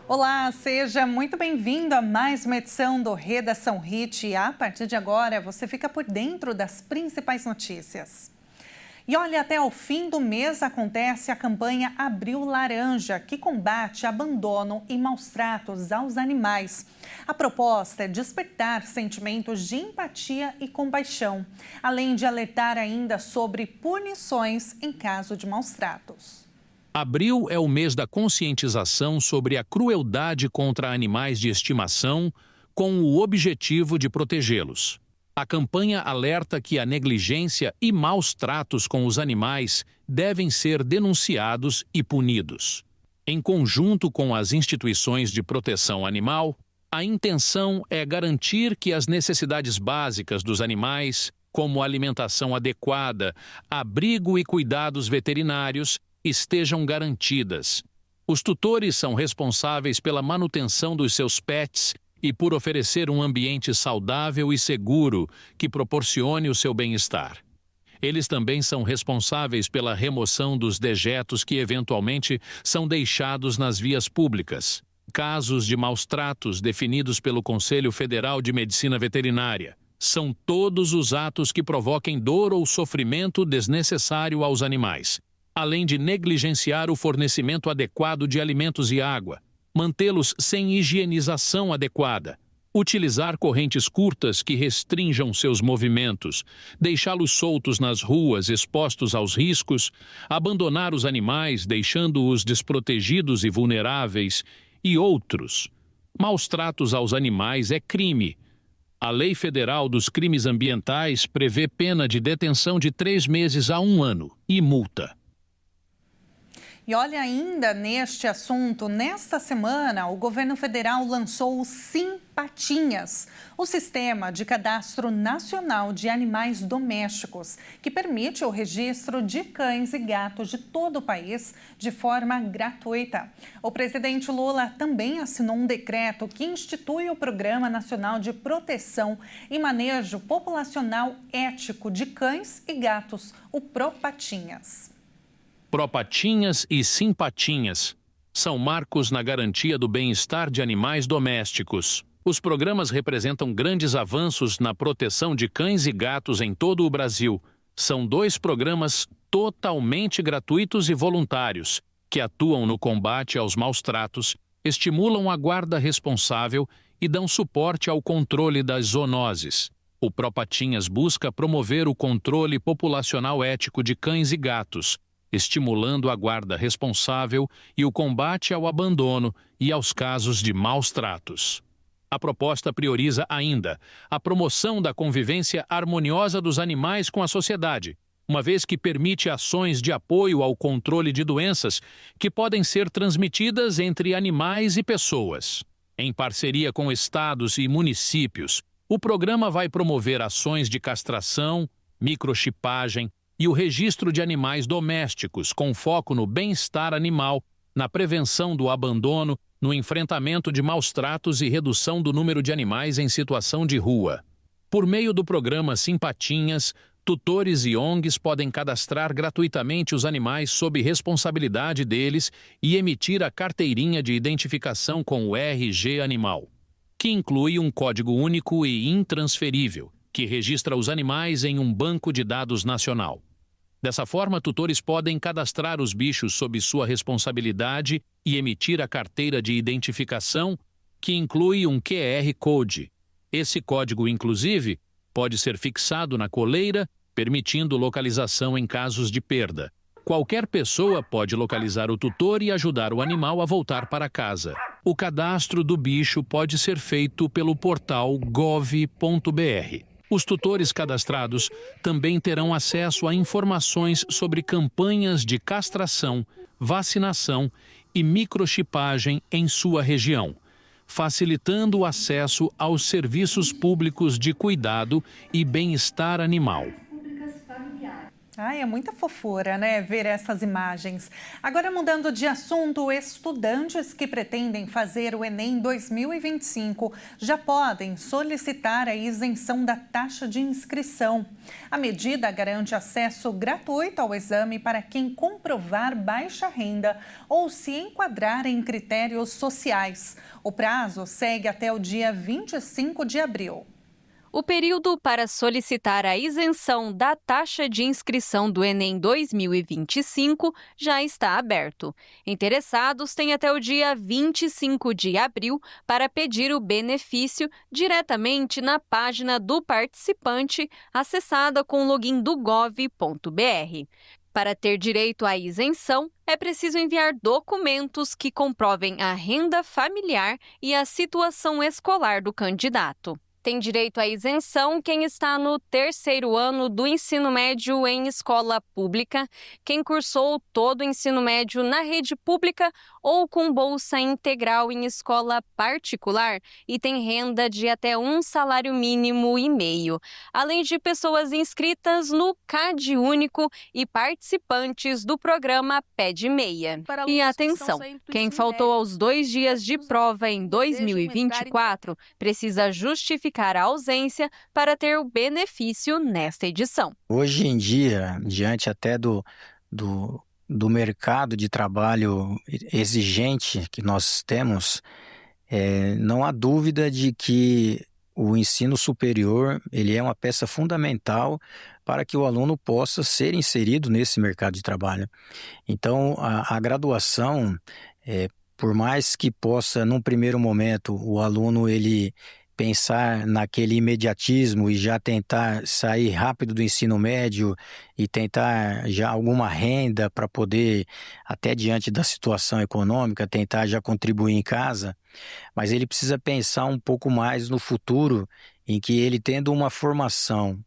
Olá, seja muito bem-vindo a mais uma edição do Redação Hit. E a partir de agora, você fica por dentro das principais notícias. E olha, até o fim do mês acontece a campanha Abril Laranja, que combate abandono e maus tratos aos animais. A proposta é despertar sentimentos de empatia e compaixão, além de alertar ainda sobre punições em caso de maus tratos. Abril é o mês da conscientização sobre a crueldade contra animais de estimação, com o objetivo de protegê-los. A campanha alerta que a negligência e maus tratos com os animais devem ser denunciados e punidos. Em conjunto com as instituições de proteção animal, a intenção é garantir que as necessidades básicas dos animais, como alimentação adequada, abrigo e cuidados veterinários, estejam garantidas. Os tutores são responsáveis pela manutenção dos seus pets e por oferecer um ambiente saudável e seguro que proporcione o seu bem-estar. Eles também são responsáveis pela remoção dos dejetos que eventualmente são deixados nas vias públicas. Casos de maus tratos definidos pelo Conselho Federal de Medicina Veterinária são todos os atos que provoquem dor ou sofrimento desnecessário aos animais, além de negligenciar o fornecimento adequado de alimentos e água, mantê-los sem higienização adequada, utilizar correntes curtas que restringam seus movimentos, deixá-los soltos nas ruas expostos aos riscos, abandonar os animais deixando-os desprotegidos e vulneráveis, e outros. Maus tratos aos animais é crime. A Lei Federal dos Crimes Ambientais prevê pena de detenção de 3 meses a 1 ano e multa. E olha, ainda neste assunto, nesta semana, o governo federal lançou o Simpatinhas, o Sistema de Cadastro Nacional de Animais Domésticos, que permite o registro de cães e gatos de todo o país de forma gratuita. O presidente Lula também assinou um decreto que institui o Programa Nacional de Proteção e Manejo Populacional Ético de Cães e Gatos, o Propatinhas. Propatinhas e Simpatinhas são marcos na garantia do bem-estar de animais domésticos. Os programas representam grandes avanços na proteção de cães e gatos em todo o Brasil. São 2 programas totalmente gratuitos e voluntários, que atuam no combate aos maus-tratos, estimulam a guarda responsável e dão suporte ao controle das zoonoses. O Propatinhas busca promover o controle populacional ético de cães e gatos, estimulando a guarda responsável e o combate ao abandono e aos casos de maus tratos. A proposta prioriza ainda a promoção da convivência harmoniosa dos animais com a sociedade, uma vez que permite ações de apoio ao controle de doenças que podem ser transmitidas entre animais e pessoas. Em parceria com estados e municípios, o programa vai promover ações de castração, microchipagem, e o registro de animais domésticos, com foco no bem-estar animal, na prevenção do abandono, no enfrentamento de maus-tratos e redução do número de animais em situação de rua. Por meio do programa Simpatinhas, tutores e ONGs podem cadastrar gratuitamente os animais sob responsabilidade deles e emitir a carteirinha de identificação com o RG Animal, que inclui um código único e intransferível, que registra os animais em um banco de dados nacional. Dessa forma, tutores podem cadastrar os bichos sob sua responsabilidade e emitir a carteira de identificação, que inclui um QR Code. Esse código, inclusive, pode ser fixado na coleira, permitindo localização em casos de perda. Qualquer pessoa pode localizar o tutor e ajudar o animal a voltar para casa. O cadastro do bicho pode ser feito pelo portal gov.br. Os tutores cadastrados também terão acesso a informações sobre campanhas de castração, vacinação e microchipagem em sua região, facilitando o acesso aos serviços públicos de cuidado e bem-estar animal. Ai, é muita fofura, né, ver essas imagens. Agora, mudando de assunto, estudantes que pretendem fazer o Enem 2025 já podem solicitar a isenção da taxa de inscrição. A medida garante acesso gratuito ao exame para quem comprovar baixa renda ou se enquadrar em critérios sociais. O prazo segue até o dia 25 de abril. O período para solicitar a isenção da taxa de inscrição do Enem 2025 já está aberto. Interessados têm até o dia 25 de abril para pedir o benefício diretamente na página do participante, acessada com o login do gov.br. Para ter direito à isenção, é preciso enviar documentos que comprovem a renda familiar e a situação escolar do candidato. Tem direito à isenção quem está no 3º ano do ensino médio em escola pública, quem cursou todo o ensino médio na rede pública ou com bolsa integral em escola particular e tem renda de até um salário mínimo e meio, além de pessoas inscritas no CAD Único e participantes do programa PED Meia. E atenção, quem faltou aos 2 dias de prova em 2024 precisa justificar a ausência para ter o benefício nesta edição. Hoje em dia, diante até do mercado de trabalho exigente que nós temos, não há dúvida de que o ensino superior ele é uma peça fundamental para que o aluno possa ser inserido nesse mercado de trabalho. Então, a graduação, por mais que possa, num primeiro momento, o aluno ele pensar naquele imediatismo e já tentar sair rápido do ensino médio e tentar já alguma renda para poder, até diante da situação econômica, tentar já contribuir em casa, mas ele precisa pensar um pouco mais no futuro, em que ele tendo uma formação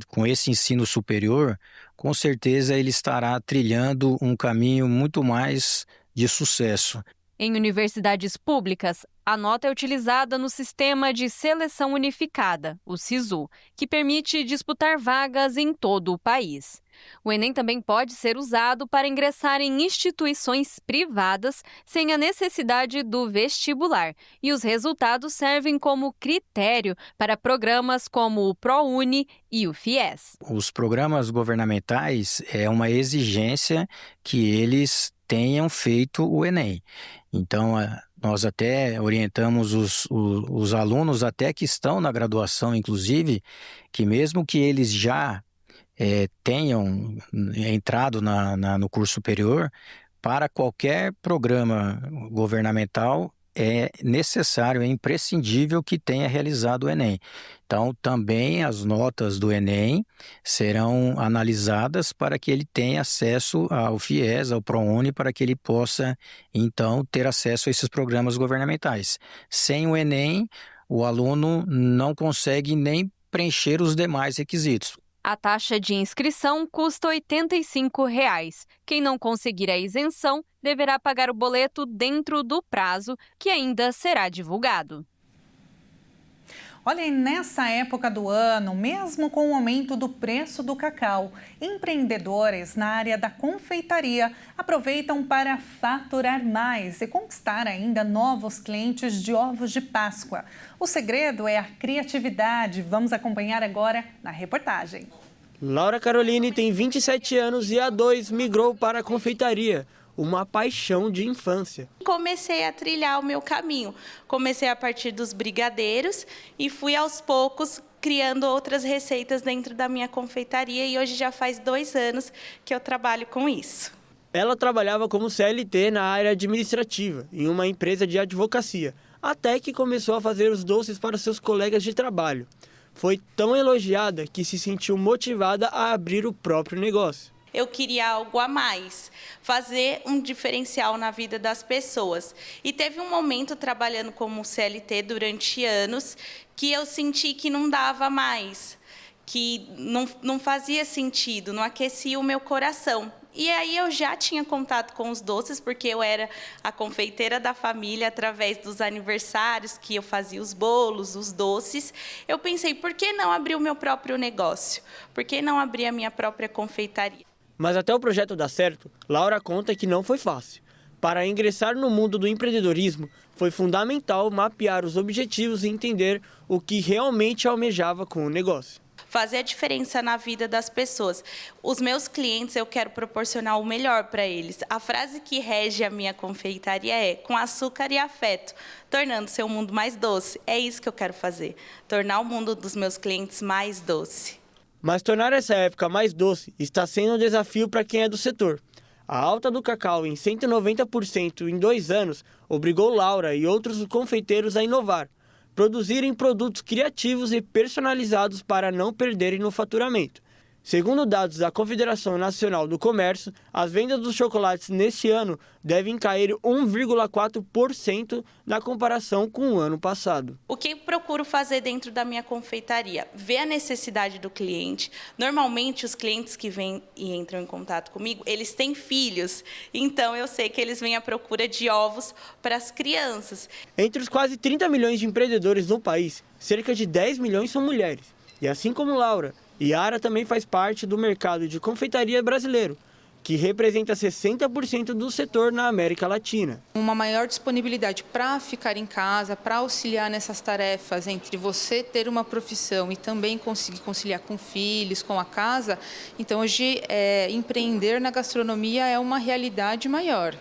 com esse ensino superior, com certeza ele estará trilhando um caminho muito mais de sucesso. Em universidades públicas, a nota é utilizada no Sistema de Seleção Unificada, o SISU, que permite disputar vagas em todo o país. O Enem também pode ser usado para ingressar em instituições privadas sem a necessidade do vestibular, e os resultados servem como critério para programas como o ProUni e o FIES. Os programas governamentais é uma exigência que eles tenham feito o Enem. Então, nós até orientamos os alunos até que estão na graduação, inclusive, que mesmo que eles já tenham entrado no curso superior, para qualquer programa governamental é necessário, é imprescindível que tenha realizado o Enem. Então, também as notas do Enem serão analisadas para que ele tenha acesso ao FIES, ao ProUni, para que ele possa, então, ter acesso a esses programas governamentais. Sem o Enem, o aluno não consegue nem preencher os demais requisitos. A taxa de inscrição custa R$ 85. Quem não conseguir a isenção deverá pagar o boleto dentro do prazo, que ainda será divulgado. Olha, e nessa época do ano, mesmo com o aumento do preço do cacau, empreendedores na área da confeitaria aproveitam para faturar mais e conquistar ainda novos clientes de ovos de Páscoa. O segredo é a criatividade. Vamos acompanhar agora na reportagem. Laura Caroline tem 27 anos e há 2 migrou para a confeitaria, uma paixão de infância. Comecei a trilhar o meu caminho. Comecei a partir dos brigadeiros e fui aos poucos criando outras receitas dentro da minha confeitaria e hoje já faz 2 anos que eu trabalho com isso. Ela trabalhava como CLT na área administrativa, em uma empresa de advocacia, até que começou a fazer os doces para seus colegas de trabalho. Foi tão elogiada que se sentiu motivada a abrir o próprio negócio. Eu queria algo a mais, fazer um diferencial na vida das pessoas. E teve um momento trabalhando como CLT durante anos que eu senti que não dava mais, que não fazia sentido, não aquecia o meu coração. E aí eu já tinha contato com os doces, porque eu era a confeiteira da família através dos aniversários, que eu fazia os bolos, os doces. Eu pensei, por que não abrir o meu próprio negócio? Por que não abrir a minha própria confeitaria? Mas até o projeto dar certo, Laura conta que não foi fácil. Para ingressar no mundo do empreendedorismo, foi fundamental mapear os objetivos e entender o que realmente almejava com o negócio. Fazer a diferença na vida das pessoas. Os meus clientes, eu quero proporcionar o melhor para eles. A frase que rege a minha confeitaria é com açúcar e afeto, tornando seu mundo mais doce. É isso que eu quero fazer, tornar o mundo dos meus clientes mais doce. Mas tornar essa época mais doce está sendo um desafio para quem é do setor. A alta do cacau em 190% em 2 anos obrigou Laura e outros confeiteiros a inovar, produzirem produtos criativos e personalizados para não perderem no faturamento. Segundo dados da Confederação Nacional do Comércio, as vendas dos chocolates neste ano devem cair 1,4% na comparação com o ano passado. O que eu procuro fazer dentro da minha confeitaria? Ver a necessidade do cliente. Normalmente, os clientes que vêm e entram em contato comigo, eles têm filhos. Então, eu sei que eles vêm à procura de ovos para as crianças. Entre os quase 30 milhões de empreendedores no país, cerca de 10 milhões são mulheres. E assim como Laura, Yara também faz parte do mercado de confeitaria brasileiro, que representa 60% do setor na América Latina. Uma maior disponibilidade para ficar em casa, para auxiliar nessas tarefas entre você ter uma profissão e também conseguir conciliar com filhos, com a casa. Então, hoje, empreender na gastronomia é uma realidade maior.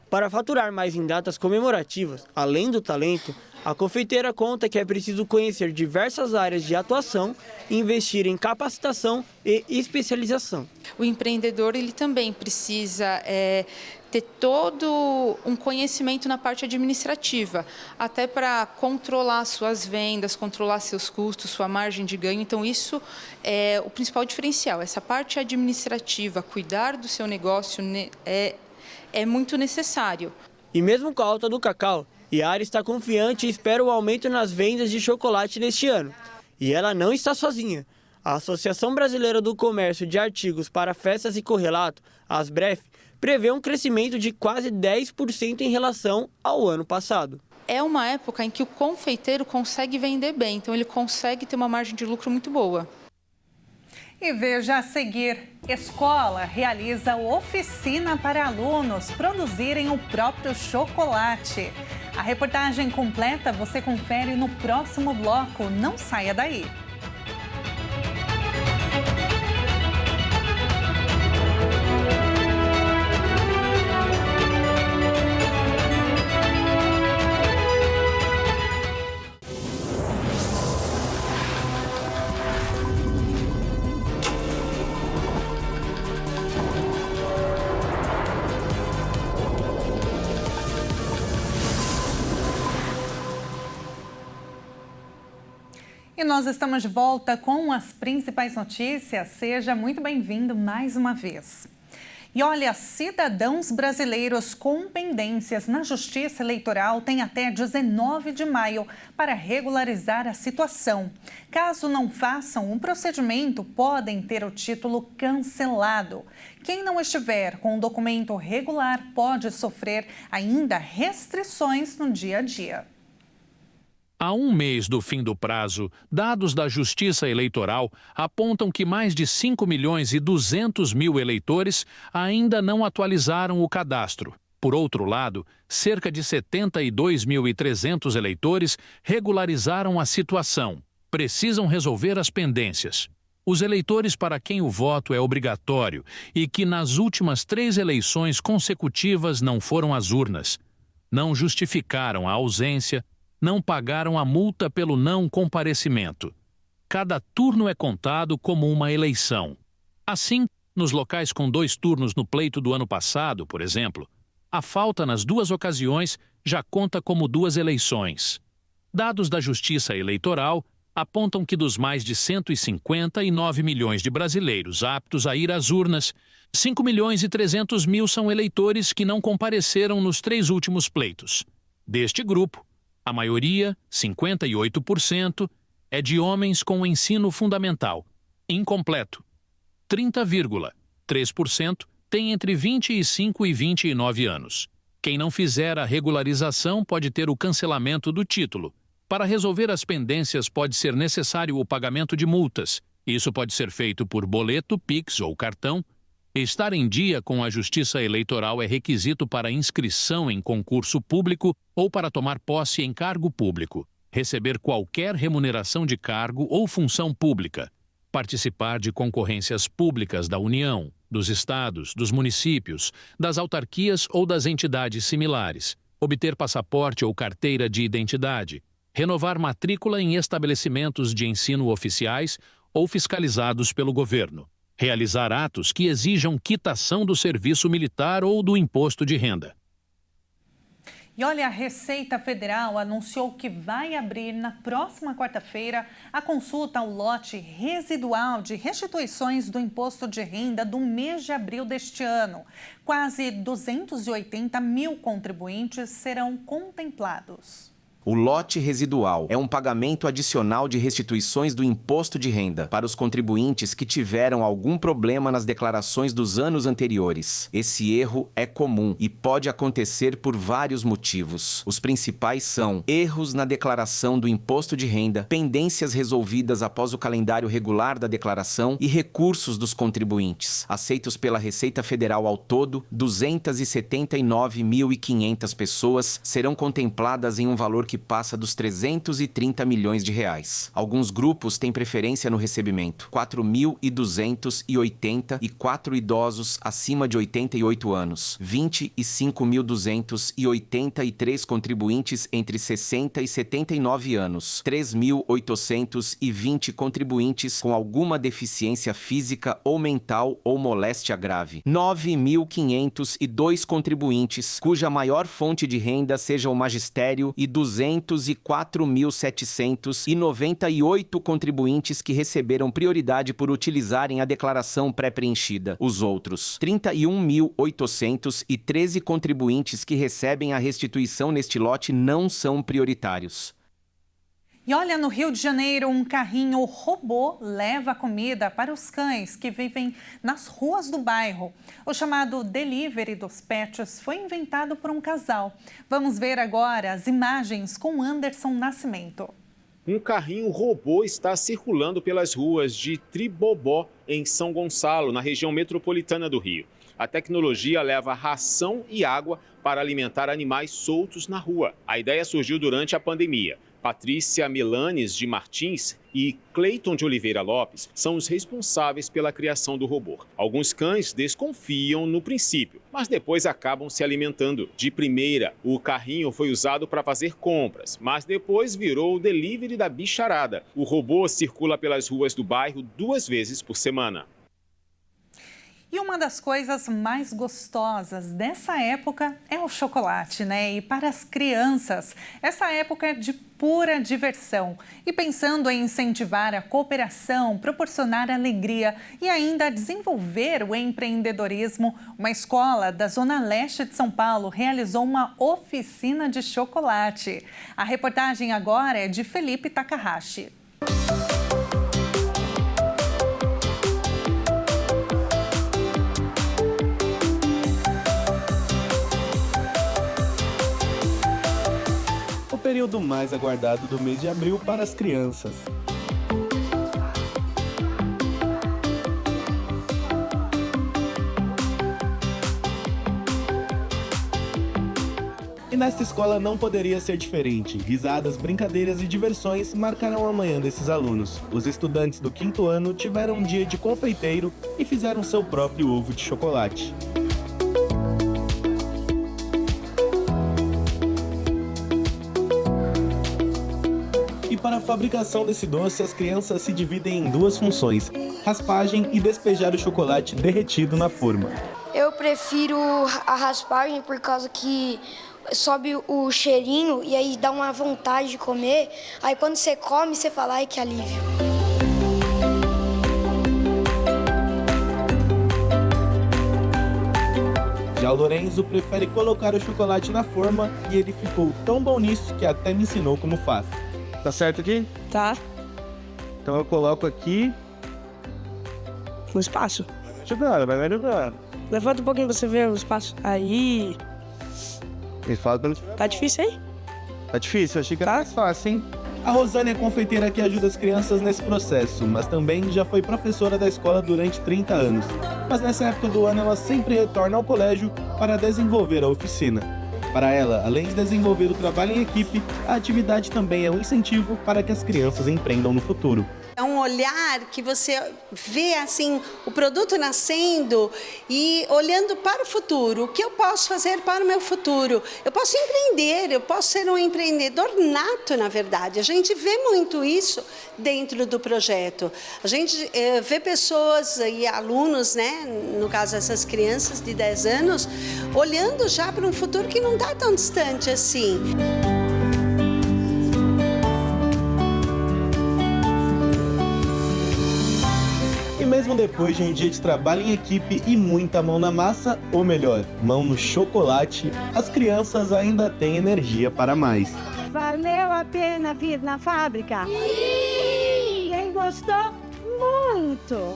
Para faturar mais em datas comemorativas, além do talento, a confeiteira conta que é preciso conhecer diversas áreas de atuação e investir em capacitação e especialização. O empreendedor ele também precisa ter todo um conhecimento na parte administrativa, até para controlar suas vendas, controlar seus custos, sua margem de ganho. Então, isso é o principal diferencial. Essa parte administrativa, cuidar do seu negócio é muito necessário. E mesmo com a alta do cacau, Yara está confiante e espera o aumento nas vendas de chocolate neste ano. E ela não está sozinha. A Associação Brasileira do Comércio de Artigos para Festas e Correlato, a ASBREF, prevê um crescimento de quase 10% em relação ao ano passado. É uma época em que o confeiteiro consegue vender bem, então ele consegue ter uma margem de lucro muito boa. E veja a seguir, escola realiza oficina para alunos produzirem o próprio chocolate. A reportagem completa você confere no próximo bloco. Não saia daí. E nós estamos de volta com as principais notícias. Seja muito bem-vindo mais uma vez. E olha, cidadãos brasileiros com pendências na Justiça Eleitoral têm até 19 de maio para regularizar a situação. Caso não façam um procedimento, podem ter o título cancelado. Quem não estiver com o documento regular pode sofrer ainda restrições no dia a dia. Há um mês do fim do prazo, dados da Justiça Eleitoral apontam que mais de 5.200.000 eleitores ainda não atualizaram o cadastro. Por outro lado, cerca de 72.300 eleitores regularizaram a situação. Precisam resolver as pendências. Os eleitores para quem o voto é obrigatório e que nas últimas 3 eleições consecutivas não foram às urnas, não justificaram a ausência, não pagaram a multa pelo não comparecimento. Cada turno é contado como uma eleição. Assim, nos locais com 2 turnos no pleito do ano passado, por exemplo, a falta nas 2 ocasiões já conta como 2 eleições. Dados da Justiça Eleitoral apontam que dos mais de 159 milhões de brasileiros aptos a ir às urnas, 5.300.000 são eleitores que não compareceram nos 3 últimos pleitos. Deste grupo, a maioria, 58%, é de homens com ensino fundamental, incompleto. 30,3% tem entre 25 e 29 anos. Quem não fizer a regularização pode ter o cancelamento do título. Para resolver as pendências pode ser necessário o pagamento de multas. Isso pode ser feito por boleto, Pix ou cartão. Estar em dia com a Justiça Eleitoral é requisito para inscrição em concurso público ou para tomar posse em cargo público, receber qualquer remuneração de cargo ou função pública, participar de concorrências públicas da União, dos estados, dos municípios, das autarquias ou das entidades similares, obter passaporte ou carteira de identidade, renovar matrícula em estabelecimentos de ensino oficiais ou fiscalizados pelo governo, realizar atos que exijam quitação do serviço militar ou do imposto de renda. E olha, a Receita Federal anunciou que vai abrir na próxima quarta-feira a consulta ao lote residual de restituições do imposto de renda do mês de abril deste ano. Quase 280 mil contribuintes serão contemplados. O lote residual é um pagamento adicional de restituições do imposto de renda para os contribuintes que tiveram algum problema nas declarações dos anos anteriores. Esse erro é comum e pode acontecer por vários motivos. Os principais são erros na declaração do imposto de renda, pendências resolvidas após o calendário regular da declaração e recursos dos contribuintes. Aceitos pela Receita Federal ao todo, 279.500 pessoas serão contempladas em um valor que passa dos 330 milhões de reais. Alguns grupos têm preferência no recebimento. 4.284 idosos acima de 88 anos. 25.283 contribuintes entre 60 e 79 anos. 3.820 contribuintes com alguma deficiência física ou mental ou moléstia grave. 9.502 contribuintes cuja maior fonte de renda seja o magistério e 204.798 contribuintes que receberam prioridade por utilizarem a declaração pré-preenchida. Os outros, 31.813 contribuintes que recebem a restituição neste lote não são prioritários. E olha, no Rio de Janeiro, um carrinho robô leva comida para os cães que vivem nas ruas do bairro. O chamado delivery dos pets foi inventado por um casal. Vamos ver agora as imagens com Anderson Nascimento. Um carrinho robô está circulando pelas ruas de Tribobó, em São Gonçalo, na região metropolitana do Rio. A tecnologia leva ração e água para alimentar animais soltos na rua. A ideia surgiu durante a pandemia. Patrícia Melanes de Martins e Cleiton de Oliveira Lopes são os responsáveis pela criação do robô. Alguns cães desconfiam no princípio, mas depois acabam se alimentando. De primeira, o carrinho foi usado para fazer compras, mas depois virou o delivery da bicharada. O robô circula pelas ruas do bairro 2 vezes por semana. E uma das coisas mais gostosas dessa época é o chocolate, né? E para as crianças, essa época é de pura diversão. E pensando em incentivar a cooperação, proporcionar alegria e ainda desenvolver o empreendedorismo, uma escola da Zona Leste de São Paulo realizou uma oficina de chocolate. A reportagem agora é de Felipe Takahashi. O período mais aguardado do mês de abril para as crianças. E nesta escola não poderia ser diferente. Risadas, brincadeiras e diversões marcaram a manhã desses alunos. Os estudantes do 5º ano tiveram um dia de confeiteiro e fizeram seu próprio ovo de chocolate. Para a fabricação desse doce, as crianças se dividem em 2 funções: raspagem e despejar o chocolate derretido na forma. Eu prefiro a raspagem por causa que sobe o cheirinho e aí dá uma vontade de comer. Aí quando você come, você fala, ai que alívio. Já o Lorenzo prefere colocar o chocolate na forma e ele ficou tão bom nisso que até me ensinou como faz. Tá certo aqui? Tá. Então eu coloco aqui no espaço. Vai ajudando. Levanta um pouquinho pra você ver os passos. Aí. Tá difícil, hein? Tá difícil, achei que era mais fácil, hein? A Rosane é confeiteira que ajuda as crianças nesse processo, mas também já foi professora da escola durante 30 anos. Mas nessa época do ano ela sempre retorna ao colégio para desenvolver a oficina. Para ela, além de desenvolver o trabalho em equipe, a atividade também é um incentivo para que as crianças empreendam no futuro. É um olhar que você vê assim o produto nascendo e olhando para o futuro. O que eu posso fazer para o meu futuro? Eu posso empreender, eu posso ser um empreendedor nato, na verdade. A gente vê muito isso dentro do projeto. A gente vê pessoas e alunos, né, no caso essas crianças de 10 anos, olhando já para um futuro que não está tão distante assim. E mesmo depois de um dia de trabalho em equipe e muita mão na massa, ou melhor, mão no chocolate, as crianças ainda têm energia para mais. Valeu a pena vir na fábrica? Sim! Quem gostou? Muito!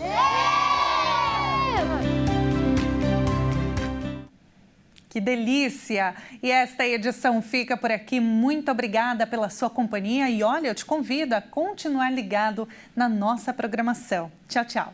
Que delícia! E esta edição fica por aqui. Muito obrigada pela sua companhia e olha, eu te convido a continuar ligado na nossa programação. Tchau, tchau!